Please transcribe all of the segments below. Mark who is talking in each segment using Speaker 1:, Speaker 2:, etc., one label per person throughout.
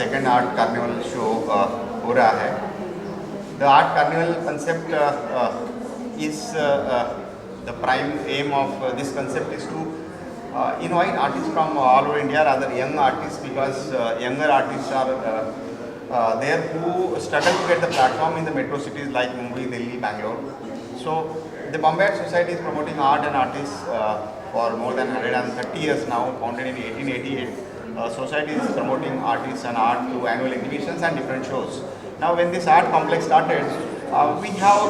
Speaker 1: Second art carnival show हो रहा है. The art carnival concept is the prime aim of this concept is to invite artists from all over India, rather young artists, because younger artists are there who struggle to get the platform in the metro cities like Mumbai, Delhi, Bangalore. So the Bombay Art Society is promoting art and artists for more than 130 years now, founded in 1888. Society is promoting artists and art through annual exhibitions and different shows. Now when this art complex started, we have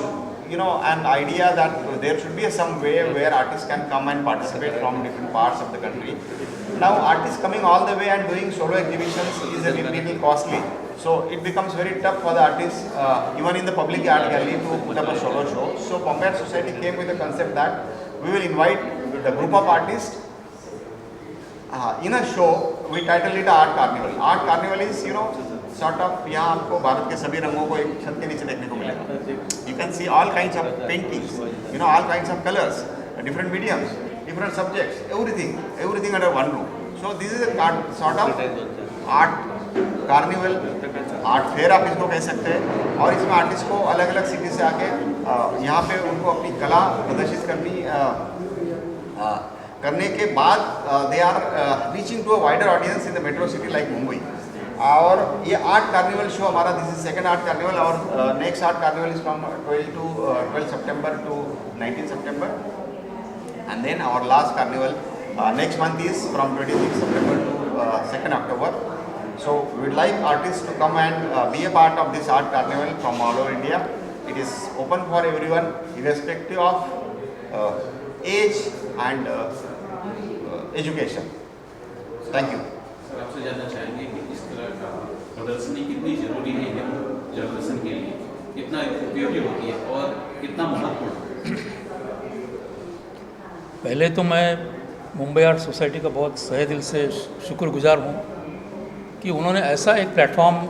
Speaker 1: an idea that there should be some way where artists can come and participate from different parts of the country. Now artists coming all the way and doing solo exhibitions is a little costly. So it becomes very tough for the artists, even in the public art gallery, to put up a solo show. So Bombay Art Society came with the concept that we will invite the group of artists in a show. We titled it Art Carnival. Art Carnival is sort of यहाँ आपको भारत के सभी रंगों को एक छत के नीचे देखने को मिलेगा. You can see all kinds of paintings, all kinds of colors, different mediums, different subjects, everything under one roof. So this is a sort of art carnival, art fair आप इसको कह सकते हैं. और इसमें आर्टिस्ट को अलग अलग सिटी से आके यहाँ पे उनको अपनी कला प्रदर्शित करने के बाद they are reaching to a wider audience in the metro city like Mumbai. और ये आर्ट कार्निवल शो हमारा, this is second art carnival. और next art carnival is from 12 September to 19 September, and then our last carnival next month is from 26 September to 2nd October. So we would like artists to come and be a part of this art carnival from all over India. It is open for everyone irrespective of age and education. Thank you.
Speaker 2: Sir आपसे जानना चाहेंगे कि इस तरह का प्रदर्शनी कितनी जरूरी है जर्नलिज्म के लिए, कितना उपयोगी होती है और कितना महत्वपूर्ण.
Speaker 3: पहले तो मैं मुंबई आर्ट सोसाइटी का बहुत सहे दिल से शुक्रगुजार हूँ कि उन्होंने ऐसा एक प्लेटफॉर्म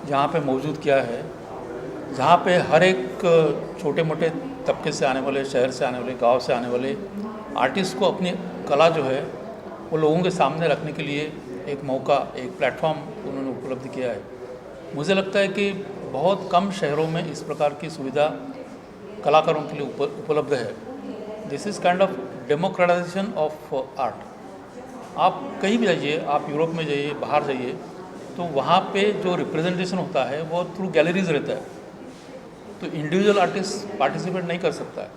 Speaker 3: जहाँ पे मौजूद किया है, जहाँ पे हर एक छोटे मोटे तबके से आने वाले, शहर से आने वाले, गांव से आने वाले आर्टिस्ट को अपनी कला जो है वो लोगों के सामने रखने के लिए एक मौका, एक प्लेटफॉर्म उन्होंने उपलब्ध किया है. मुझे लगता है कि बहुत कम शहरों में इस प्रकार की सुविधा कलाकारों के लिए उपलब्ध है. This is kind of democratisation of art. आप कहीं भी जाइए, आप यूरोप में जाइए, बाहर जाइए, तो वहाँ पे जो रिप्रेजेंटेशन होता है वो थ्रू गैलरीज रहता है, तो इंडिविजुअल आर्टिस्ट पार्टिसिपेट नहीं कर सकता है.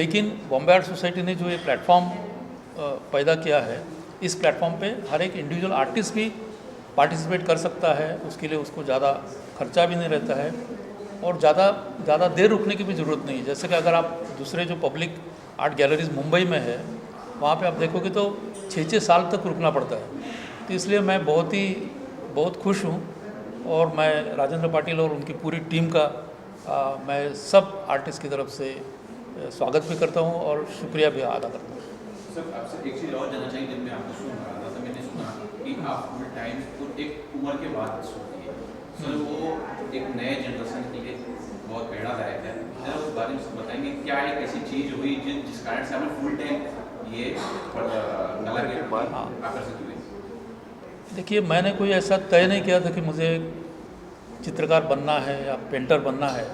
Speaker 3: लेकिन बॉम्बे आर्ट सोसाइटी ने जो ये प्लेटफॉर्म पैदा किया है, इस प्लेटफॉर्म पे हर एक इंडिविजुअल आर्टिस्ट भी पार्टिसिपेट कर सकता है. उसके लिए उसको ज़्यादा खर्चा भी नहीं रहता है और ज़्यादा देर रुकने की भी ज़रूरत नहीं है. जैसे कि अगर आप दूसरे जो पब्लिक आर्ट गैलरीज मुंबई में है, वहाँ पे आप देखोगे तो 6-6 साल तक रुकना पड़ता है. तो इसलिए मैं बहुत खुश हूँ और मैं राजेंद्र पाटिल और उनकी पूरी टीम का मैं सब आर्टिस्ट की तरफ से स्वागत भी करता हूँ और शुक्रिया भी अदा करता हूँ.
Speaker 2: सर आपसे एक चीज़ और जानना चाहिए. जब मैं आपको सुन रहा था तो मैंने सुना कि आप फुल टाइम को एक उम्र के बाद सुनती है. सर वो एक नए जनरेशन के लिए बहुत प्रेरणादायक है. जरा उस बारे में सब बताएंगे, क्या एक ऐसी चीज़ हुई जिस कारण से हमें फुल टाइम ये कला के बाद आकर्षित हुए.
Speaker 3: देखिए, मैंने कोई ऐसा तय नहीं किया था कि मुझे चित्रकार बनना है या पेंटर बनना है.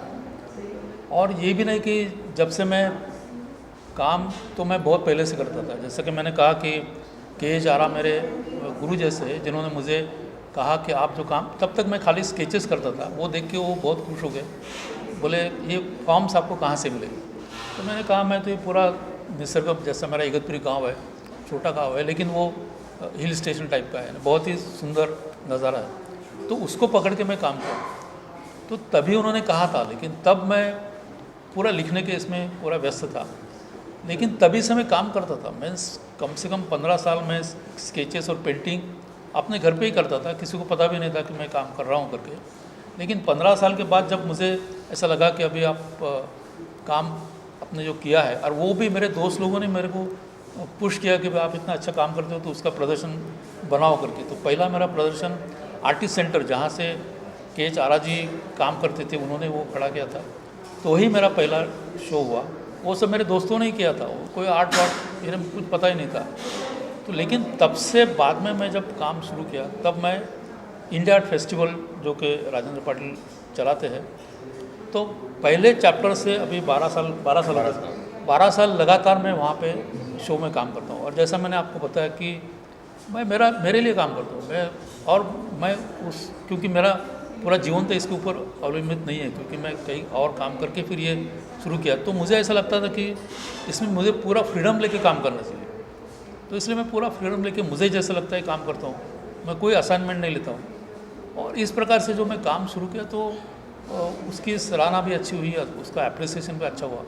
Speaker 3: और ये भी नहीं कि जब से मैं काम तो मैं बहुत पहले से करता था. जैसा कि मैंने कहा कि के.एच. आरा मेरे गुरु जैसे हैं, जिन्होंने मुझे कहा कि आप जो काम, तब तक मैं खाली स्केचेस करता था, वो देख के वो बहुत खुश हो गए. बोले ये फॉर्म्स आपको कहाँ से मिले. तो मैंने कहा मैं तो ये पूरा निसर्ग, जैसा मेरा इगतपुरी गांव है, छोटा गांव है लेकिन वो हिल स्टेशन टाइप का है, बहुत ही सुंदर नज़ारा है, तो उसको पकड़ के मैं काम किया. तो तभी उन्होंने कहा था, लेकिन तब मैं पूरा लिखने के इसमें पूरा व्यस्त था. लेकिन तभी से मैं काम करता था. मैं कम से कम 15 साल में स्केचेस और पेंटिंग अपने घर पे ही करता था. किसी को पता भी नहीं था कि मैं काम कर रहा हूँ करके. लेकिन 15 साल के बाद जब मुझे ऐसा लगा कि अभी आप काम आपने जो किया है, और वो भी मेरे दोस्त लोगों ने मेरे को पुश किया कि आप इतना अच्छा काम करते हो तो उसका प्रदर्शन बनाओ करके. तो पहला मेरा प्रदर्शन आर्टिस्ट सेंटर, जहाँ से के.एच. आरा जी काम करते थे, उन्होंने वो खड़ा किया था. तो वही मेरा पहला शो हुआ. वो सब मेरे दोस्तों ने ही किया था. वो कोई आर्ट वार्ट इन्हें कुछ पता ही नहीं था. तो लेकिन तब से बाद में मैं जब काम शुरू किया, तब मैं इंडिया आर्ट फेस्टिवल जो कि राजेंद्र पाटिल चलाते हैं, तो पहले चैप्टर से अभी 12 साल लगातार मैं वहाँ पे शो में काम करता हूँ। और जैसा मैंने आपको बताया कि मेरे लिए काम करता हूँ मैं क्योंकि मेरा पूरा जीवन तो इसके ऊपर अवलंबित नहीं है, क्योंकि मैं कहीं और काम करके फिर ये शुरू किया, तो मुझे ऐसा लगता था कि इसमें मुझे पूरा फ्रीडम लेके काम करना चाहिए। तो इसलिए मैं पूरा फ्रीडम लेके मुझे जैसा लगता है काम करता हूँ, मैं कोई असाइनमेंट नहीं लेता हूँ। और इस प्रकार से जो मैं काम शुरू किया तो उसकी सराहना भी अच्छी हुई, उसका एप्रिसिएशन भी अच्छा हुआ।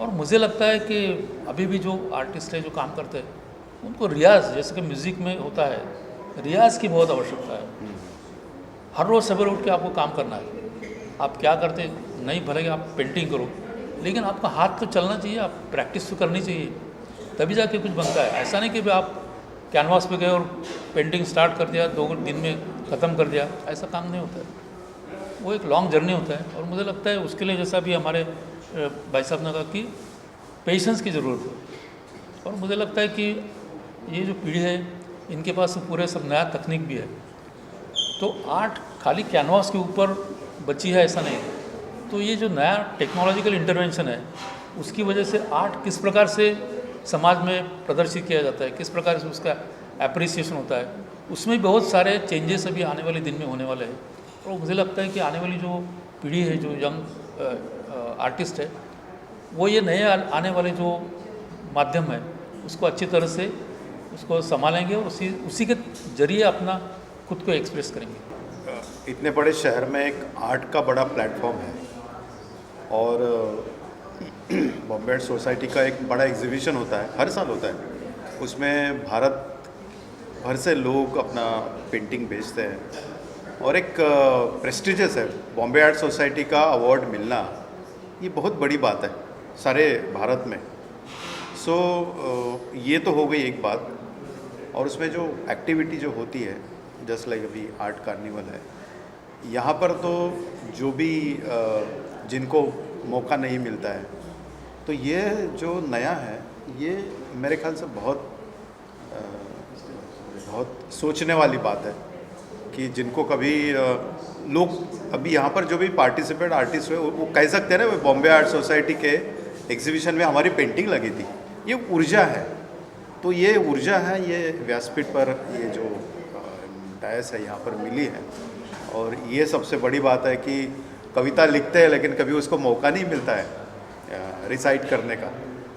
Speaker 3: और मुझे लगता है कि अभी भी जो आर्टिस्ट है जो काम करते हैं उनको रियाज़, जैसे कि म्यूज़िक में होता है, रियाज़ की बहुत आवश्यकता है। हर रोज़ सवेरे उठ के आपको काम करना है। आप क्या करते नहीं, भले कि आप पेंटिंग करो, लेकिन आपका हाथ तो चलना चाहिए, आप प्रैक्टिस तो करनी चाहिए, तभी जाके कुछ बनता है। ऐसा नहीं कि भी आप कैनवास पे गए और पेंटिंग स्टार्ट कर दिया, 2 दिन में ख़त्म कर दिया, ऐसा काम नहीं होता है। वो एक लॉन्ग जर्नी होता है। और मुझे लगता है उसके लिए, जैसा भी हमारे भाई साहब ने कहा कि पेशेंस की ज़रूरत है। और मुझे लगता है कि ये जो पीढ़ी है इनके पास पूरे सब नया तकनीक भी है। तो आर्ट खाली कैनवास के ऊपर बची है ऐसा नहीं। तो ये जो नया टेक्नोलॉजिकल इंटरवेंशन है उसकी वजह से आर्ट किस प्रकार से समाज में प्रदर्शित किया जाता है, किस प्रकार से उसका एप्रिसिएशन होता है, उसमें बहुत सारे चेंजेस अभी आने वाले दिन में होने वाले हैं। और मुझे लगता है कि आने वाली जो पीढ़ी है, जो यंग आर्टिस्ट है, वो ये नए आने वाले जो माध्यम है उसको अच्छी तरह से उसको संभालेंगे और उसी के जरिए अपना खुद को एक्सप्रेस करेंगे।
Speaker 4: इतने बड़े शहर में एक आर्ट का बड़ा प्लेटफॉर्म है और बॉम्बे आर्ट सोसाइटी का एक बड़ा एग्जीबिशन होता है, हर साल होता है। उसमें भारत भर से लोग अपना पेंटिंग बेचते हैं और एक प्रेस्टिजियस है। बॉम्बे आर्ट सोसाइटी का अवार्ड मिलना ये बहुत बड़ी बात है सारे भारत में। सो ये तो हो गई एक बात। और उसमें जो एक्टिविटी जो होती है, जस्ट लाइक अभी आर्ट कार्निवल है, यहाँ पर तो जो भी जिनको मौका नहीं मिलता है, तो ये जो नया है ये मेरे ख्याल से बहुत सोचने वाली बात है कि जिनको कभी लोग अभी यहाँ पर जो भी पार्टिसिपेट आर्टिस्ट हुए वो कह सकते हैं ना, बॉम्बे आर्ट सोसाइटी के एग्जीबिशन में हमारी पेंटिंग लगी थी। ये ऊर्जा है, तो ये ऊर्जा है, ये व्यासपीठ पर ये जो डायस है यहाँ पर मिली है। और ये सबसे बड़ी बात है कि कविता लिखते हैं लेकिन कभी उसको मौका नहीं मिलता है रिसाइट करने का।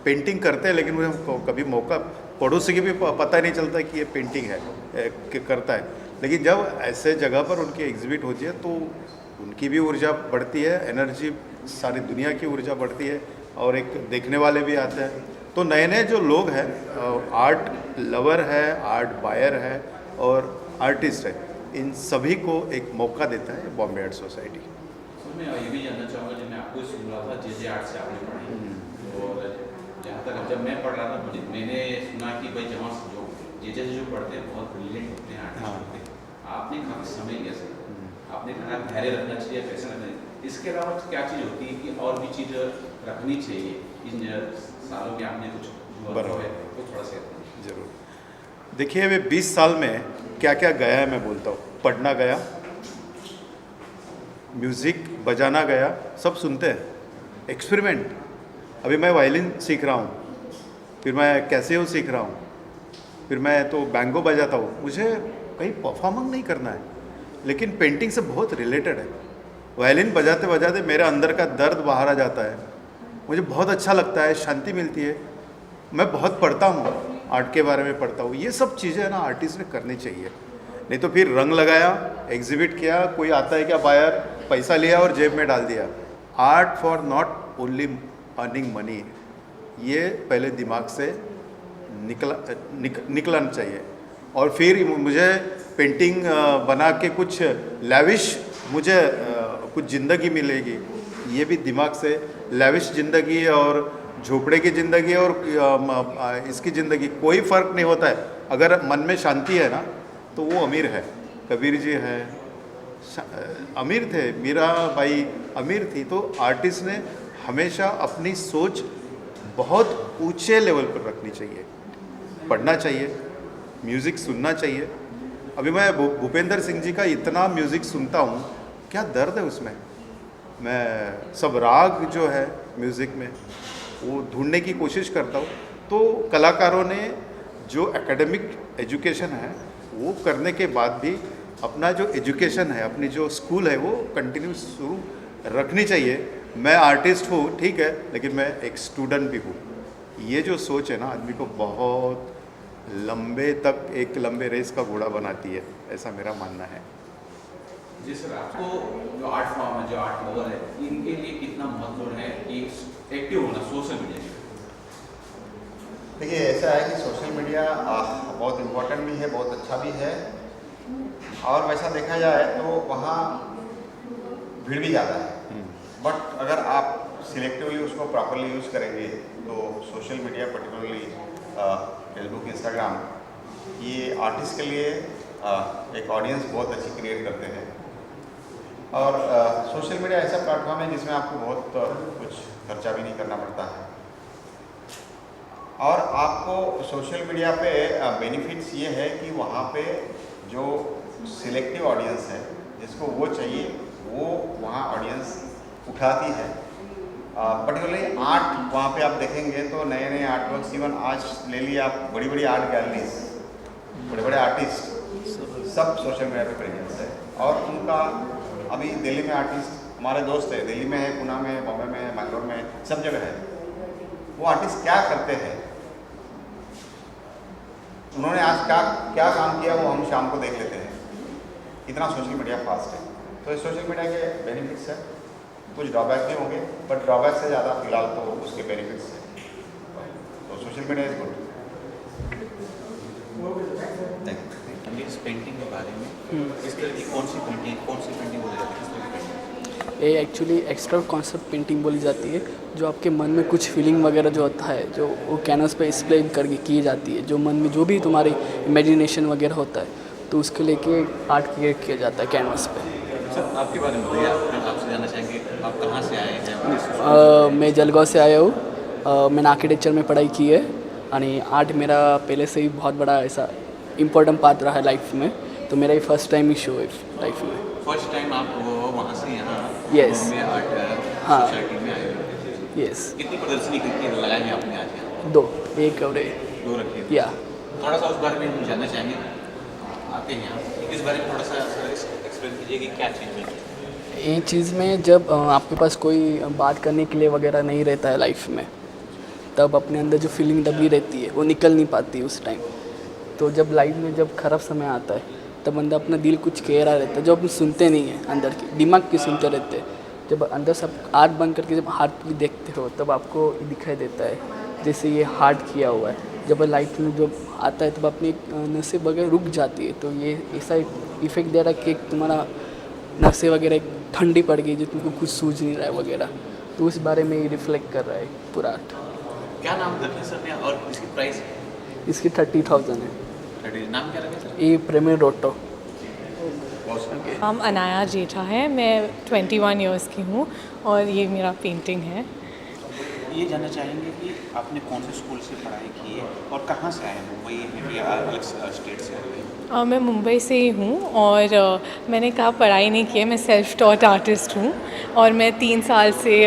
Speaker 4: पेंटिंग करते हैं लेकिन उन्हें कभी मौका, पड़ोसी की भी पता नहीं चलता कि ये पेंटिंग है कि करता है। लेकिन जब ऐसे जगह पर उनकी एग्जिबिट होती है तो उनकी भी ऊर्जा बढ़ती है, एनर्जी, सारी दुनिया की ऊर्जा बढ़ती है और एक देखने वाले भी आते हैं। तो नए नए जो लोग हैं, आर्ट लवर है, आर्ट बायर है और आर्टिस्ट है, इन सभी को एक मौका देता है बॉम्बे आर्ट सोसाइटी।
Speaker 2: मैं ये भी जानना चाहूँगा, जब मैं आपको सुन रहा था जे आर्ट से आपने पढ़ाई, और जहाँ तक जब मैं पढ़ रहा था मैंने सुना कि भाई जहाँ जो जे जो पढ़ते हैं बहुत ब्रिलियंट होते हैं, आर्टिस्ट होते हैं। आपने काफ़ी समय लिया सर, आपने कहा धैर्य रखना चाहिए, पैसा रखना चाहिए, इसके अलावा क्या चीज़ होती है कि और भी चीज़ रखनी चाहिए इन सालों में आपने कुछ
Speaker 4: बराबर
Speaker 2: है तो थोड़ा सा
Speaker 4: जरूर। देखिए वे 20 साल में क्या क्या गया है मैं बोलता हूँ। पढ़ना गया, म्यूज़िक बजाना गया, सब सुनते हैं, एक्सपेरिमेंट। अभी मैं वायलिन सीख रहा हूँ, फिर मैं कैसियो सीख रहा हूँ, फिर मैं तो बैंगो बजाता हूँ। मुझे कहीं परफॉर्मिंग नहीं करना है, लेकिन पेंटिंग से बहुत रिलेटेड है। वायलिन बजाते बजाते मेरे अंदर का दर्द बाहर आ जाता है, मुझे बहुत अच्छा लगता है, शांति मिलती है। मैं बहुत पढ़ता हूँ, आर्ट के बारे में पढ़ता हूँ। ये सब चीज़ें ना आर्टिस्ट ने करनी चाहिए, नहीं तो फिर रंग लगाया, एग्जिबिट किया, कोई आता है क्या बायर, पैसा लिया और जेब में डाल दिया। Art for not only earning money, ये पहले दिमाग से निकलना चाहिए। और फिर मुझे पेंटिंग बना के कुछ लैविश, मुझे कुछ ज़िंदगी मिलेगी, ये भी दिमाग से। लैविश ज़िंदगी और झोपड़े की ज़िंदगी और इसकी ज़िंदगी कोई फ़र्क नहीं होता है। अगर मन में शांति है ना तो वो अमीर है। कबीर जी है, अमीर थे, मीराबाई अमीर थी। तो आर्टिस्ट ने हमेशा अपनी सोच बहुत ऊंचे लेवल पर रखनी चाहिए, पढ़ना चाहिए, म्यूज़िक सुनना चाहिए अभी मैं भूपेंद्र सिंह जी का इतना म्यूज़िक सुनता हूँ, क्या दर्द है उसमें। मैं सब राग जो है म्यूज़िक में वो ढूंढने की कोशिश करता हूँ। तो कलाकारों ने जो एकेडमिक एजुकेशन है वो करने के बाद भी अपना जो एजुकेशन है, अपनी जो स्कूल है वो कंटिन्यू शुरू रखनी चाहिए। मैं आर्टिस्ट हूँ ठीक है, लेकिन मैं एक स्टूडेंट भी हूँ। ये जो सोच है ना आदमी को बहुत लंबे तक एक लंबे रेस का घोड़ा बनाती है, ऐसा मेरा मानना है।
Speaker 2: जी सर, आपको जो आर्ट फॉर्म है, जो आर्ट लवर है, इनके लिए कितना महत्वपूर्ण है कि एक्टिव होना सोशल मीडिया में?
Speaker 1: देखिए ऐसा है कि सोशल मीडिया बहुत इम्पोर्टेंट भी है, बहुत अच्छा भी है, और वैसा देखा जाए तो वहाँ भीड़ भी ज़्यादा है। बट अगर आप सिलेक्टिवली उसको प्रॉपरली यूज़ करेंगे तो social media particularly Facebook, Instagram, ये आर्टिस्ट के लिए एक ऑडियंस बहुत अच्छी क्रिएट करते हैं। और सोशल मीडिया ऐसा प्लेटफॉर्म है जिसमें आपको बहुत कुछ खर्चा भी नहीं करना पड़ता है, और आपको सोशल मीडिया पे बेनिफिट्स ये है कि वहाँ पे जो सिलेक्टिव ऑडियंस है जिसको वो चाहिए वो वहाँ ऑडियंस उठाती है। पर्टिकुलरली आर्ट वहाँ पे आप देखेंगे तो नए नए आर्ट वर्क्स, इवन आज ले लिए आप बड़ी बड़ी आर्ट गैलरीज, बड़े बड़े आर्टिस्ट सब सोशल मीडिया पे प्रेजेंस है। और उनका अभी दिल्ली में आर्टिस्ट हमारे दोस्त है, दिल्ली में है, पुणे में, बॉम्बे में, बैंगलोर में, सब जगह है। वो आर्टिस्ट क्या करते हैं, उन्होंने आज क्या काम किया, वो हम शाम को देख लेते हैं। इतना सोशल मीडिया फास्ट है। तो इस सोशल मीडिया के बेनिफिट्स हैं, कुछ ड्रॉबैक भी होंगे, बट ड्रॉबैक से ज़्यादा फिलहाल तो उसके बेनिफिट्स हैं। तो सोशल मीडिया इज गुड।
Speaker 2: इस पेंटिंग के बारे में, इस तरह की कौन सी पेंटिंग बोली जाती है, किस तरह की पेंटिंग?
Speaker 5: ये एक्चुअली एक्स्ट्रा कॉन्सेप्ट पेंटिंग बोली जाती है, जो आपके मन में कुछ फीलिंग वगैरह जो होता है, जो वो कैनवस पे एक्सप्लेन करके की जाती है। जो मन में जो भी तुम्हारी इमेजिनेशन वगैरह होता है, तो उसके लेके आर्ट क्रिएट किया जाता है कैनवस पे।
Speaker 2: सर आपके बारे में बताइए, आपसे जानना चाहेंगे आप कहाँ से आए हैं?
Speaker 5: मैं जलगांव से आया हूँ। मैंने आर्किटेक्चर में पढ़ाई की है, यानी आर्ट मेरा पहले से ही बहुत बड़ा ऐसा इम्पोर्टेंट पार्ट रहा है लाइफ में। तो मेरा ही फर्स्ट टाइम ही शो है लाइफ में।
Speaker 2: फर्स्ट टाइम आप वहाँ से यहाँ
Speaker 5: Yes.
Speaker 2: बॉम्बे आर्ट
Speaker 5: हाँ।
Speaker 2: सोसाइटी में आए हो?
Speaker 5: यस,
Speaker 2: कितनी प्रदर्शनी कितनी लगाई है आपने आज यहाँ?
Speaker 5: 2 एक और
Speaker 2: दो रखी है।
Speaker 5: या
Speaker 2: थोड़ा सा उस बारे में हम जानना चाहेंगे, आते हैं यहाँ इस बारे में थोड़ा सा एक्सप्लेन कीजिए कि क्या चीज़ है
Speaker 5: ये चीज़ में। जब आपके पास कोई बात करने के लिए वगैरह नहीं रहता है लाइफ में, तब अपने अंदर जो फीलिंग दबी रहती है वो निकल नहीं पाती उस टाइम। तो जब लाइफ में जब खराब समय आता है, तब अंदर अपना दिल कुछ कह रहा रहता है, जो अपन सुनते नहीं हैं, अंदर की दिमाग की सुनते रहते हैं। जब अंदर सब आँख बंद करके जब हार्ट भी देखते हो, तब आपको दिखाई देता है जैसे ये हार्ट किया हुआ है। जब लाइफ में जब आता है, तब अपनी नसें वगैरह रुक जाती है। तो ये ऐसा इफेक्ट दे रहा है कि तुम्हारा नसें वगैरह ठंडी पड़ गई, जो तुमको कुछ सूझ नहीं रहा है वगैरह। तो उस बारे में ये रिफ्लेक्ट कर रहा है पूरा आर्ट।
Speaker 2: क्या नाम रखे सर ने और इसकी प्राइस?
Speaker 5: इसकी 30,000 है।
Speaker 2: नाम क्या रखे सर?
Speaker 5: ये प्रेमियर रोटो।
Speaker 6: नाम अनाया जेठा है, मैं 21 इयर्स की हूँ और ये मेरा पेंटिंग है।
Speaker 2: ये जानना चाहेंगे कि आपने कौन से स्कूल से पढ़ाई की है और कहाँ से आए हैं? मुंबई है कि अलग स्टेट से आए?
Speaker 6: मैं मुंबई से ही हूँ और मैंने कहा पढ़ाई नहीं की है, मैं सेल्फ टॉट आर्टिस्ट हूँ और मैं 3 साल से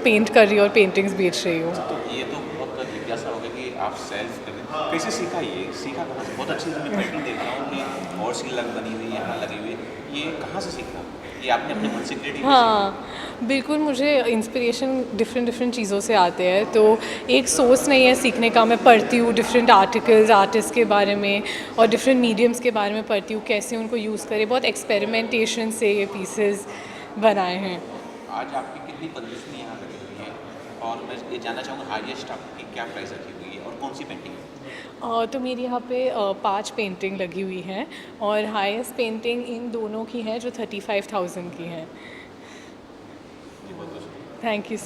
Speaker 6: पेंट कर रही हूँ और पेंटिंग्स बेच रही हूँ।
Speaker 2: तो ये तो बहुत जिज्ञासा हो गया कि आप सेल्फ करें, कैसे सीखा? ये सीखा कहाँ से? बहुत अच्छी मैं पेंटिंग देख रहा हूँ कि और सी लग बनी हुई है, यहाँ लगी हुई है, ये कहाँ से सीखा? ये आपने अपने मन से क्रिएटिव?
Speaker 6: हाँ बिल्कुल, मुझे इंस्पिरेशन डिफरेंट चीज़ों से आते हैं, तो एक सोर्स नहीं है सीखने का। मैं पढ़ती हूँ डिफरेंट आर्टिकल्स आर्टिस्ट के बारे में और डिफरेंट मीडियम्स के बारे में पढ़ती हूँ, कैसे उनको यूज़ करें। बहुत एक्सपेरिमेंटेशन से ये पीसेस बनाए हैं।
Speaker 2: आज आपकी कितनी प्रदर्शनी यहाँ लगी हुई है और मैं ये जानना चाहूँगा हाईएस्ट आपकी क्या प्राइस रखी हुई है और कौन सी पेंटिंग है?
Speaker 6: तो मेरी यहाँ पे 5 पेंटिंग लगी हुई हैं और हाईएस्ट पेंटिंग इन दोनों की है जो 35,000 की है। Thank you.